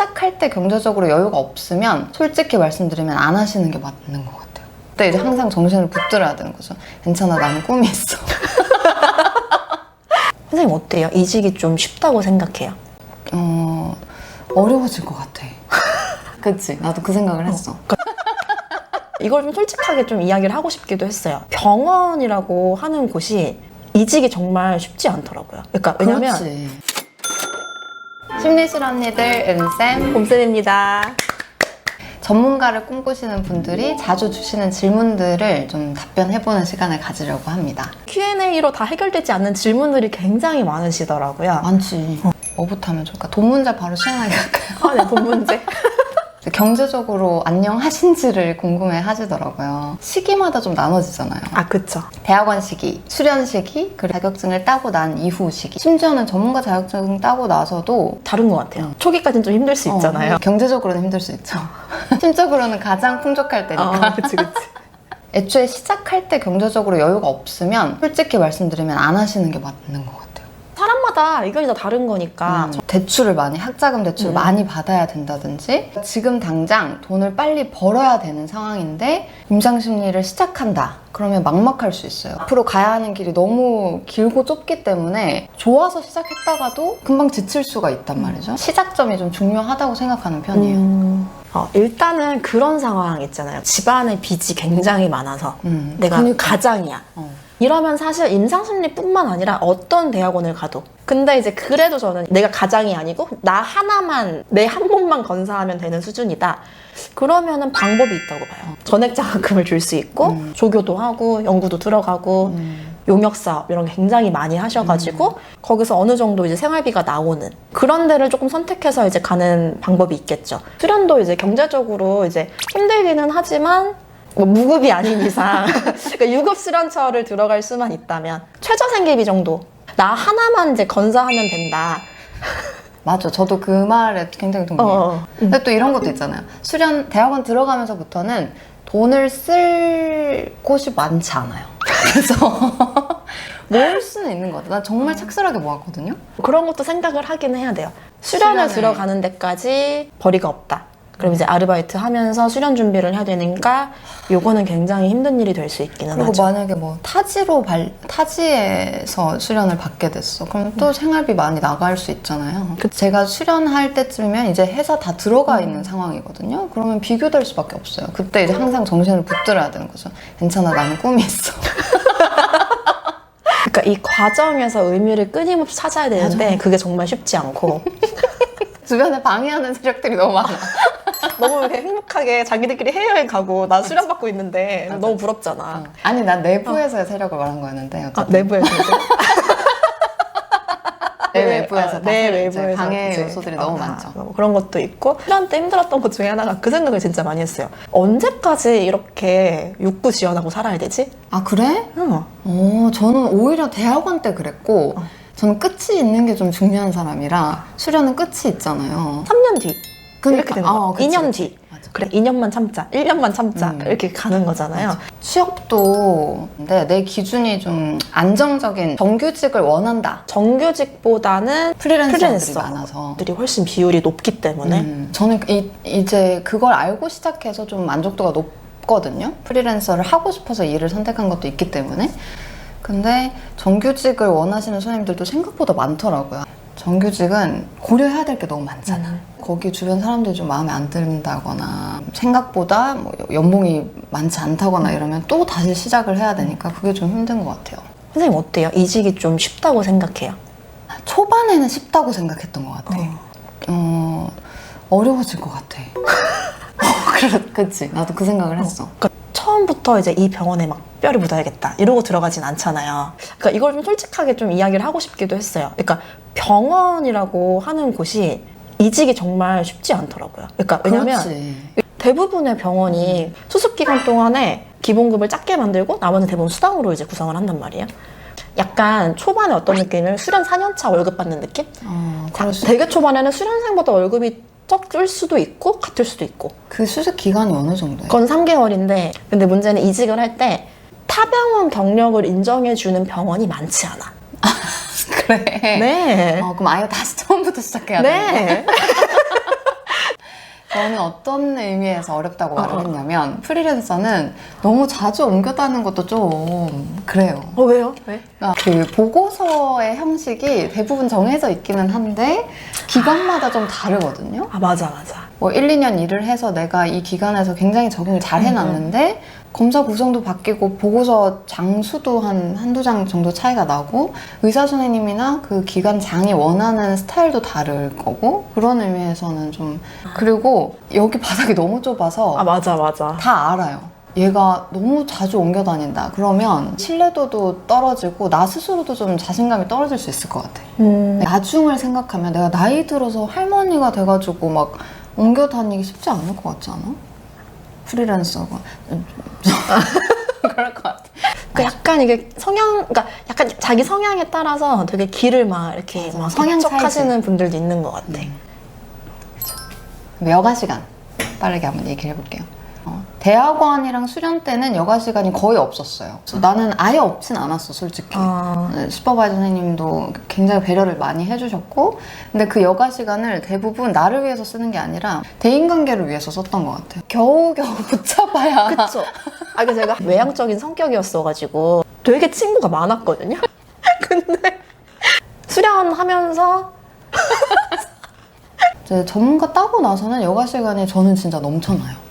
시작할 때 경제적으로 여유가 없으면 솔직히 말씀드리면 안 하시는 게 맞는 것 같아요. 그때 이제 항상 정신을 붙들어야 되는 거죠. 괜찮아, 나는 꿈이 있어. 선생님 어때요? 이직이 좀 쉽다고 생각해요? 어려워질 것 같아. 그치? 나도 그 생각을 했어. 이걸 좀 솔직하게 좀 이야기를 하고 싶기도 했어요. 병원이라고 하는 곳이 이직이 정말 쉽지 않더라고요. 그러니까 왜냐면 그렇지. 심리실언니들 은쌤, 봄쌤입니다. 전문가를 꿈꾸시는 분들이 자주 주시는 질문들을 좀 답변해보는 시간을 가지려고 합니다. Q&A로 다 해결되지 않는 질문들이 굉장히 많으시더라고요. 많지. 뭐부터 하면 좋을까? 돈 문제 바로 시원하게 할까요? 네, 돈 문제. 경제적으로 안녕하신지를 궁금해 하시더라고요. 시기마다 좀 나눠지잖아요. 아, 그쵸. 대학원 시기, 수련 시기, 그리고 자격증을 따고 난 이후 시기. 심지어는 전문가 자격증 따고 나서도 다른 것 같아요. 초기까지는 좀 힘들 수 있잖아요. 경제적으로는 힘들 수 있죠. 심적으로는 가장 풍족할 때니까. 그치. 애초에 시작할 때 경제적으로 여유가 없으면 솔직히 말씀드리면 안 하시는 게 맞는 것 같아요. 사람마다 의견이 다 다른 거니까. 대출을 많이, 학자금 대출을 많이 받아야 된다든지 지금 당장 돈을 빨리 벌어야 되는 상황인데 임상심리를 시작한다. 그러면 막막할 수 있어요. 앞으로 가야 하는 길이 너무 길고 좁기 때문에 좋아서 시작했다가도 금방 지칠 수가 있단 말이죠. 시작점이 좀 중요하다고 생각하는 편이에요. 일단은 그런 상황 있잖아요. 집안에 빚이 굉장히 많아서 내가 그러니까. 가장이야. 이러면 사실 임상심리뿐만 아니라 어떤 대학원을 가도 근데 이제 그래도 저는 내가 가장이 아니고 나 하나만 내 한 몸만 건사하면 되는 수준이다. 그러면은 방법이 있다고 봐요. 전액 장학금을 줄 수 있고 조교도 하고 연구도 들어가고 용역사업 이런 게 굉장히 많이 하셔가지고 거기서 어느 정도 이제 생활비가 나오는 그런 데를 조금 선택해서 이제 가는 방법이 있겠죠. 수련도 이제 경제적으로 이제 힘들기는 하지만 뭐 무급이 아닌 이상 그러니까 유급 수련처를 들어갈 수만 있다면 최저 생계비 정도 나 하나만 이제 건사하면 된다. 맞아. 저도 그 말에 굉장히 동의해요. 근데 또 이런 것도 있잖아요. 수련 대학원 들어가면서부터는 돈을 쓸 곳이 많지 않아요. 그래서 모을 수는 있는 것 같아요. 난 정말 착실하게 모았거든요. 그런 것도 생각을 하긴 해야 돼요. 수련을 들어가는 데까지 벌이가 없다. 그럼 이제 아르바이트 하면서 수련 준비를 해야 되니까 요거는 굉장히 힘든 일이 될 수 있기는 그리고 하죠. 만약에 뭐 타지에서 수련을 받게 됐어. 그럼 또 생활비 많이 나갈 수 있잖아요. 제가 수련할 때쯤이면 이제 회사 다 들어가 있는 상황이거든요. 그러면 비교될 수밖에 없어요. 그때 이제 항상 정신을 붙들어야 되는 거죠. 괜찮아, 나는 꿈이 있어. 그러니까 이 과정에서 의미를 끊임없이 찾아야 되는데 맞아요. 그게 정말 쉽지 않고 주변에 방해하는 세력들이 너무 많아. 너무 이렇게 행복하게 자기들끼리 해외여행 가고 나 수련 받고 있는데 맞아. 너무 부럽잖아. 아니, 난 내부에서의 세력을 말한 거였는데 어쨌든. 내부에서 내 외부에서 내 외부에서 방해 이제 요소들이 너무 많죠. 그런 것도 있고 수련 때 힘들었던 것 중에 하나가 그 생각을 진짜 많이 했어요. 언제까지 이렇게 육구지연하고 살아야 되지? 아, 그래? 저는 오히려 대학원 때 그랬고 저는 끝이 있는 게 좀 중요한 사람이라 수련은 끝이 있잖아요. 3년 뒤 그러니까, 이렇게 되는 거야. 그치, 2년 그치. 뒤 맞아. 그래 2년만 참자 1년만 참자 이렇게 가는 거잖아요. 맞아. 취업도 근데 내 기준이 좀 안정적인 정규직을 원한다. 정규직보다는 프리랜서들이 많아서 들이 훨씬 비율이 높기 때문에 저는 이제 그걸 알고 시작해서 좀 만족도가 높거든요. 프리랜서를 하고 싶어서 일을 선택한 것도 있기 때문에. 근데 정규직을 원하시는 손님들도 생각보다 많더라고요. 정규직은 고려해야 될 게 너무 많잖아. 거기 주변 사람들이 좀 마음에 안 든다거나 생각보다 뭐 연봉이 많지 않다거나 이러면 또 다시 시작을 해야 되니까 그게 좀 힘든 것 같아요. 선생님 어때요? 이직이 좀 쉽다고 생각해요? 초반에는 쉽다고 생각했던 것 같아. 어려워질 것 같아. 그치? 나도 그 생각을 했어. 그러니까 처음부터 이제 이 병원에 막 뼈를 묻어야겠다 이러고 들어가진 않잖아요. 그러니까 이걸 좀 솔직하게 좀 이야기를 하고 싶기도 했어요. 그러니까 병원이라고 하는 곳이 이직이 정말 쉽지 않더라고요. 그러니까 왜냐면 대부분의 병원이 수습 기간 동안에 기본급을 작게 만들고 나머지는 대부분 수당으로 이제 구성을 한단 말이에요. 약간 초반에 어떤 느낌이면 수련 4년차 월급 받는 느낌? 되게 초반에는 수련생보다 월급이 적을 수도 있고 같을 수도 있고. 그 수습 기간이 어느 정도예요? 그건 3개월인데 근데 문제는 이직을 할 때 타병원 경력을 인정해주는 병원이 많지 않아. 그래? 네. 그럼 아예 다시 처음부터 시작해야 돼. 네. 너는 어떤 의미에서 어렵다고 말을 했냐면 프리랜서는 너무 자주 옮겨 다니는 것도 좀 그래요. 왜요? 왜? 그러니까 그 보고서의 형식이 대부분 정해져 있기는 한데 기간마다 좀 다르거든요. 맞아. 뭐 1, 2년 일을 해서 내가 이 기간에서 굉장히 적용을 잘 해놨는데 검사 구성도 바뀌고 보고서 장수도 한두 장 정도 차이가 나고 의사 선생님이나 그 기관장이 원하는 스타일도 다를 거고 그런 의미에서는 좀 그리고 여기 바닥이 너무 좁아서 맞아. 다 알아요. 얘가 너무 자주 옮겨 다닌다. 그러면 신뢰도도 떨어지고 나 스스로도 좀 자신감이 떨어질 수 있을 것 같아. 나중을 생각하면 내가 나이 들어서 할머니가 돼가지고 막 옮겨 다니기 쉽지 않을 것 같지 않아? 프리랜서가 그럴 것 같아. 그 약간 이게 그러니까 약간 자기 성향에 따라서 되게 길을 막 이렇게 맞아. 막 성향 개척하시는 분들도 있는 것 같아. 여가 시간 빠르게 한번 얘기를 해볼게요. 대학원이랑 수련 때는 여가 시간이 거의 없었어요. 나는 아예 없진 않았어, 솔직히. 슈퍼바이저 선생님도 굉장히 배려를 많이 해주셨고, 근데 그 여가 시간을 대부분 나를 위해서 쓰는 게 아니라 대인관계를 위해서 썼던 것 같아요. 겨우겨우 붙잡아야. 그쵸? 그러니까 제가 외향적인 성격이었어가지고 되게 친구가 많았거든요. 근데 수련하면서 이제 전문가 따고 나서는 여가 시간이 저는 진짜 넘쳐나요.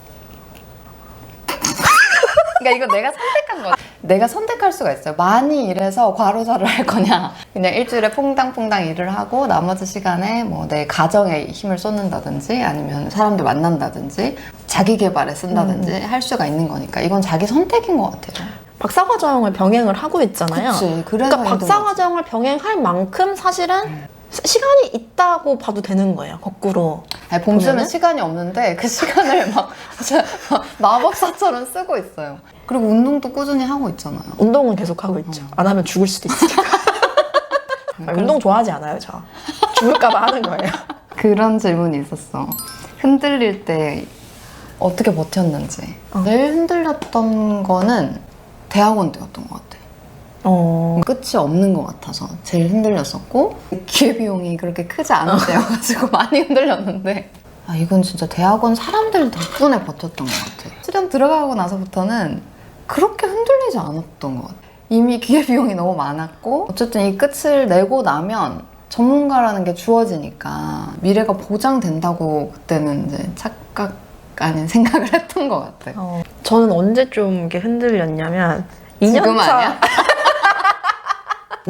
그러니까 이거 내가 선택한 거야. 내가 선택할 수가 있어요. 많이 일해서 과로사를 할 거냐, 그냥 일주일에 퐁당퐁당 일을 하고 나머지 시간에 뭐 내 가정에 힘을 쏟는다든지 아니면 사람들 만난다든지 자기 개발에 쓴다든지 할 수가 있는 거니까 이건 자기 선택인 것 같아요. 박사과정을 병행을 하고 있잖아요. 그치. 그래서 그러니까 박사과정을 병행할 만큼 사실은 시간이 있다고 봐도 되는 거예요. 거꾸로. 아니, 봄수는 보면은? 시간이 없는데 그 시간을 막 진짜 마법사처럼 쓰고 있어요. 그리고 운동도 꾸준히 하고 있잖아요. 운동은 계속 하고 있죠. 안 하면 죽을 수도 있으니까. 운동 좋아하지 않아요, 저. 죽을까봐 하는 거예요. 그런 질문이 있었어. 흔들릴 때 어떻게 버텼는지. 제일 흔들렸던 거는 대학원 때였던 것 같아. 끝이 없는 것 같아서 제일 흔들렸었고 기회비용이 그렇게 크지 않은 때여가지고 많이 흔들렸는데 이건 진짜 대학원 사람들 덕분에 버텼던 것 같아. 수련 들어가고 나서부터는 그렇게 흔들리지 않았던 것 같아. 이미 기회비용이 너무 많았고 어쨌든 이 끝을 내고 나면 전문가라는 게 주어지니까 미래가 보장된다고 그때는 이제 착각 아닌 생각을 했던 것 같아. 저는 언제 좀 이렇게 흔들렸냐면 지금 2년차 아니야?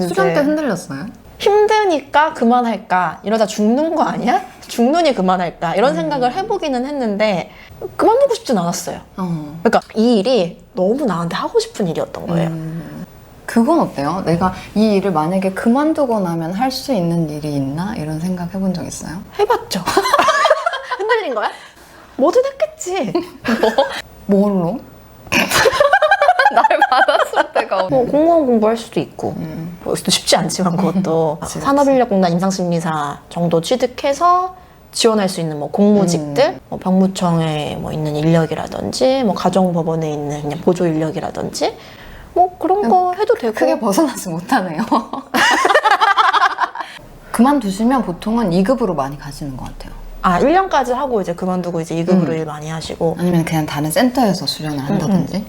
수련 때 흔들렸어요? 힘드니까 그만할까? 이러다 죽는 거 아니야? 죽느니 그만할까? 이런 생각을 해보기는 했는데 그만두고 싶진 않았어요. 그러니까 이 일이 너무 나한테 하고 싶은 일이었던 거예요. 그건 어때요? 내가 이 일을 만약에 그만두고 나면 할 수 있는 일이 있나? 이런 생각 해본 적 있어요? 해봤죠. 흔들린 거야? 뭐든 했겠지. 뭘로? 날 받았을 때가 뭐 공무원 공부할 수도 있고 뭐 쉽지 않지만 그것도 그치. 산업인력공단 임상심리사 정도 취득해서 지원할 수 있는 뭐 공무직들, 뭐 병무청에 뭐 있는 인력이라든지 뭐 가정법원에 있는 그냥 보조 인력이라든지 뭐 그런 거 해도 되고. 크게 벗어나지 못하네요. 그만두시면 보통은 2급으로 많이 가시는 것 같아요. 1년까지 하고 이제 그만두고 이제 2급으로 일 많이 하시고. 아니면 그냥 다른 센터에서 수련을 한다든지.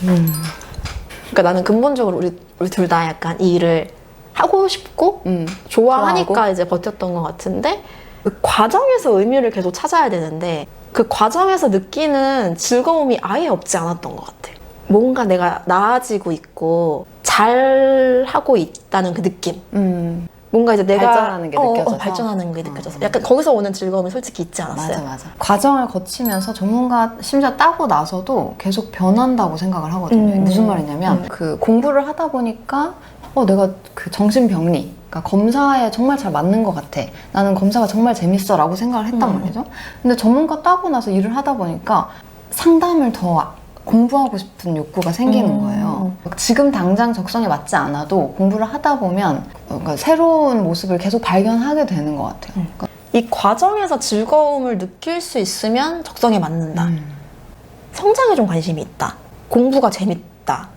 그러니까 나는 근본적으로 우리 둘 다 약간 이 일을 하고 싶고 좋아하니까 좋아하고. 이제 버텼던 것 같은데 그 과정에서 의미를 계속 찾아야 되는데 그 과정에서 느끼는 즐거움이 아예 없지 않았던 것 같아. 뭔가 내가 나아지고 있고 잘 하고 있다는 그 느낌. 뭔가 이제 내가 발전하는 게 느껴져서. 발전하는 게 느껴져서 약간 거기서 오는 즐거움이 솔직히 있지 않았어요? 맞아. 과정을 거치면서 전문가 심지어 따고 나서도 계속 변한다고 생각을 하거든요. 무슨 말이냐면 그 공부를 하다 보니까 내가 그 정신병리, 그러니까 검사에 정말 잘 맞는 것 같아. 나는 검사가 정말 재밌어 라고 생각을 했단 말이죠. 근데 전문가 따고 나서 일을 하다 보니까 상담을 더 공부하고 싶은 욕구가 생기는 거예요. 지금 당장 적성에 맞지 않아도 공부를 하다 보면 그러니까 새로운 모습을 계속 발견하게 되는 것 같아요. 그러니까 이 과정에서 즐거움을 느낄 수 있으면 적성에 맞는다. 성장에 좀 관심이 있다. 공부가 재밌다.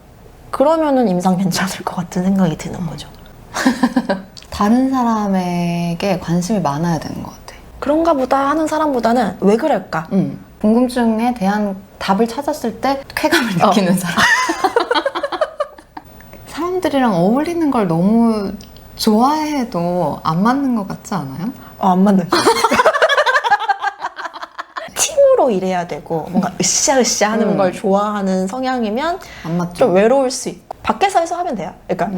그러면은 임상 괜찮을 것 같은 생각이 드는 거죠. 다른 사람에게 관심이 많아야 되는 것 같아. 그런가 보다 하는 사람보다는 왜 그럴까? 궁금증에 대한 답을 찾았을 때 쾌감을 느끼는 사람. 사람들이랑 어울리는 걸 너무 좋아해도 안 맞는 것 같지 않아요? 안 맞는 거 팀으로 일해야 되고 뭔가 으쌰으쌰 하는 걸 좋아하는 성향이면 안 맞죠? 좀 외로울 수 있고 밖에서 해서 하면 돼요. 그러니까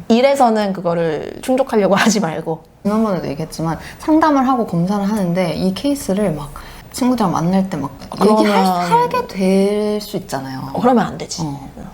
일에서는 그거를 충족하려고 하지 말고. 지난번에도 얘기했지만 상담을 하고 검사를 하는데 이 케이스를 막 친구들이랑 만날 때 막 얘기하게 될 수 있잖아요. 그러면 안 되지.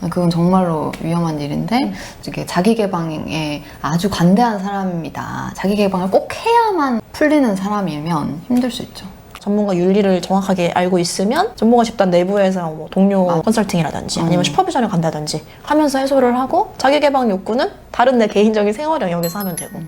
그건 정말로 위험한 일인데 이게 자기 개방에 아주 관대한 사람이다. 자기 개방을 꼭 해야만 풀리는 사람이면 힘들 수 있죠. 전문가 윤리를 정확하게 알고 있으면 전문가 집단 내부에서 뭐 동료 컨설팅이라든지 아니면 슈퍼비전을 간다든지 하면서 해소를 하고 자기 개방 욕구는 다른 내 개인적인 생활 영역에서 하면 되고